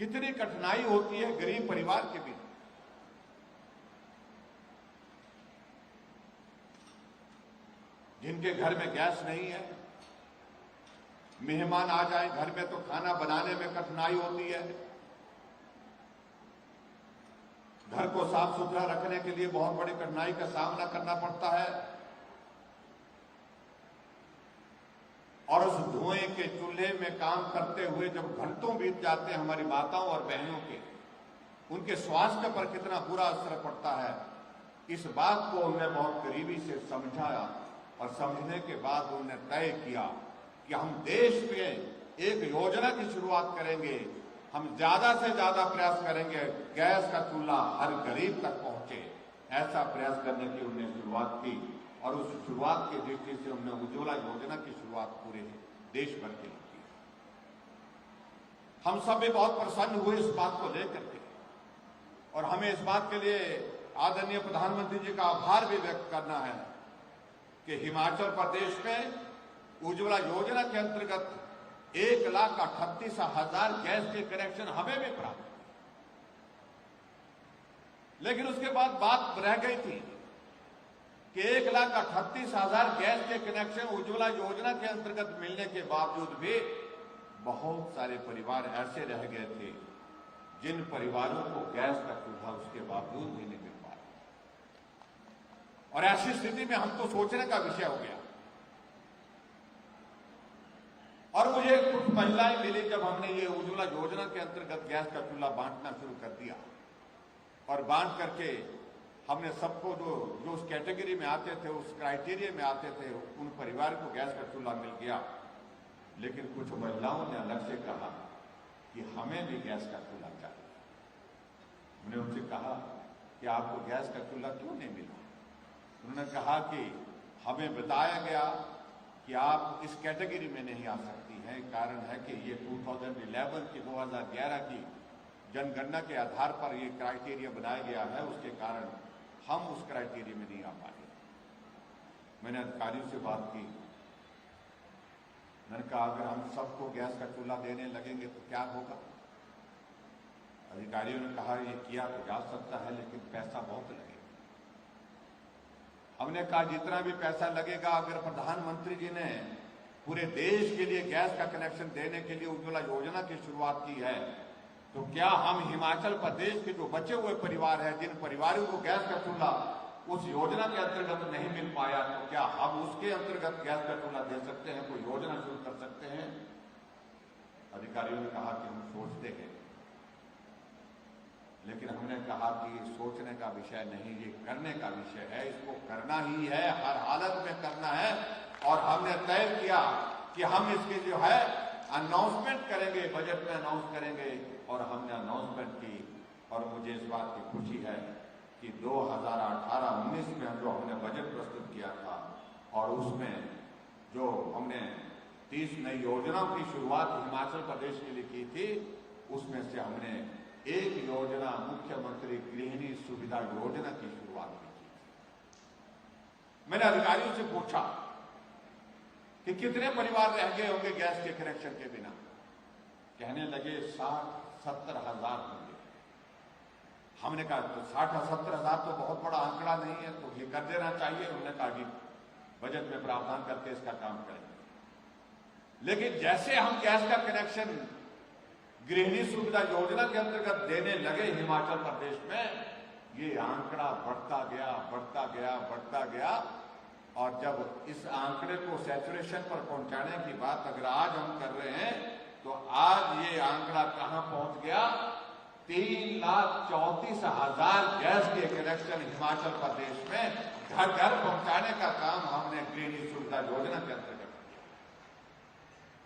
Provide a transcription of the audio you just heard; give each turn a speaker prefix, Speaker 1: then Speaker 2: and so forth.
Speaker 1: कितनी कठिनाई होती है गरीब परिवार के बीच। जिनके घर में गैस नहीं है, मेहमान आ जाए घर में तो खाना बनाने में कठिनाई होती है, घर को साफ सुथरा रखने के लिए बहुत बड़ी कठिनाई का सामना करना पड़ता है, और उस धुएं के चूल्हे में काम करते हुए जब घंटों बीत जाते हैं हमारी माताओं और बहनों के, उनके स्वास्थ्य पर कितना बुरा असर पड़ता है, इस बात को हमने बहुत करीबी से समझाया। और समझने के बाद उन्होंने तय किया कि हम देश में एक योजना की शुरुआत करेंगे, हम ज्यादा से ज्यादा प्रयास करेंगे गैस का चूल्हा हर गरीब तक पहुंचे। ऐसा प्रयास करने की उन्होंने शुरुआत की, और उस शुरुआत की दृष्टि से हमने उज्ज्वला योजना की शुरुआत पूरे देश भर के लिए की। हम सब भी बहुत प्रसन्न हुए इस बात को लेकर के, और हमें इस बात के लिए आदरणीय प्रधानमंत्री जी का आभार भी व्यक्त करना है कि हिमाचल प्रदेश में उज्ज्वला योजना के अंतर्गत 1,38,000 गैस के कनेक्शन हमें भी प्राप्त। लेकिन उसके बाद बात रह गई थी कि 1,38,000 गैस के कनेक्शन उज्ज्वला योजना के अंतर्गत मिलने के बावजूद भी बहुत सारे परिवार ऐसे रह गए थे जिन परिवारों को गैस का चूल्हा उसके बावजूद भी नहीं मिल पाया। और ऐसी स्थिति में हमको सोचने का विषय हो गया। और मुझे कुछ महिलाएं मिली जब हमने ये उज्ज्वला योजना के अंतर्गत गैस का चूल्हा बांटना शुरू कर दिया, और बांट करके हमने सबको जो उस कैटेगरी में आते थे, उस क्राइटेरिया में आते थे, उन परिवार को गैस का चूल्हा मिल गया। लेकिन कुछ महिलाओं ने अलग से कहा कि हमें भी गैस का चूल्हा चाहिए। हमने उनसे कहा कि आपको गैस का चूल्हा क्यों नहीं मिला? उन्होंने कहा कि हमें बताया गया कि आप इस कैटेगरी में नहीं आ सकती हैं। कारण है कि ये 2011 की 2011 की जनगणना के आधार पर ये क्राइटेरिया बनाया गया है, उसके कारण हम उस क्राइटेरिया में नहीं आ पाए। मैंने अधिकारियों से बात की, मैंने कहा अगर हम सबको गैस का चूल्हा देने लगेंगे तो क्या होगा? अधिकारियों ने कहा ये किया तो जा सकता है, लेकिन पैसा बहुत लगेगा। हमने कहा जितना भी पैसा लगेगा, अगर प्रधानमंत्री जी ने पूरे देश के लिए गैस का कनेक्शन देने के लिए उज्ज्वला योजना की शुरुआत की है, तो क्या हम हिमाचल प्रदेश के जो बचे हुए परिवार हैं, जिन परिवारों को गैस का चूल्हा उस योजना के अंतर्गत नहीं मिल पाया, तो क्या हम उसके अंतर्गत गैस का चूल्हा दे सकते हैं? कोई योजना शुरू कर सकते हैं? अधिकारियों ने कहा कि हम सोचते हैं। लेकिन हमने कहा कि ये सोचने का विषय नहीं, ये करने का विषय है। इसको करना ही है, हर हालत में करना है। और हमने तय किया कि हम इसकी जो है अनाउंसमेंट करेंगे, बजट में अनाउंस करेंगे। और हमने अनाउंसमेंट की, और मुझे इस बात की खुशी है कि 2018-19 में जो हमने बजट प्रस्तुत किया था, और उसमें जो हमने 30 नई योजनाओं की शुरुआत हिमाचल प्रदेश के लिए की थी, उसमें से हमने एक योजना मुख्यमंत्री गृहिणी सुविधा योजना की शुरुआत की थी। मैंने अधिकारियों से पूछा कि कितने परिवार रह गए होंगे गैस के कनेक्शन के बिना? कहने लगे 60-70 हजार होंगे। हमने कहा तो 60-70 हजार तो बहुत बड़ा आंकड़ा नहीं है, तो ये कर देना चाहिए। उन्होंने कहा कि बजट में प्रावधान करके इसका काम करेंगे। लेकिन जैसे हम गैस का कनेक्शन गृहिणी सुविधा योजना के अंतर्गत देने लगे हिमाचल प्रदेश में, ये आंकड़ा बढ़ता गया, बढ़ता गया, बढ़ता गया। और जब इस आंकड़े को सैचुरेशन पर पहुंचाने की बात अगर आज हम कर रहे हैं, तो आज ये आंकड़ा कहां पहुंच गया? 3,34,000 गैस के कनेक्शन हिमाचल प्रदेश में घर घर पहुंचाने का काम हमने गृहिणी सुविधा योजना के अंतर्गत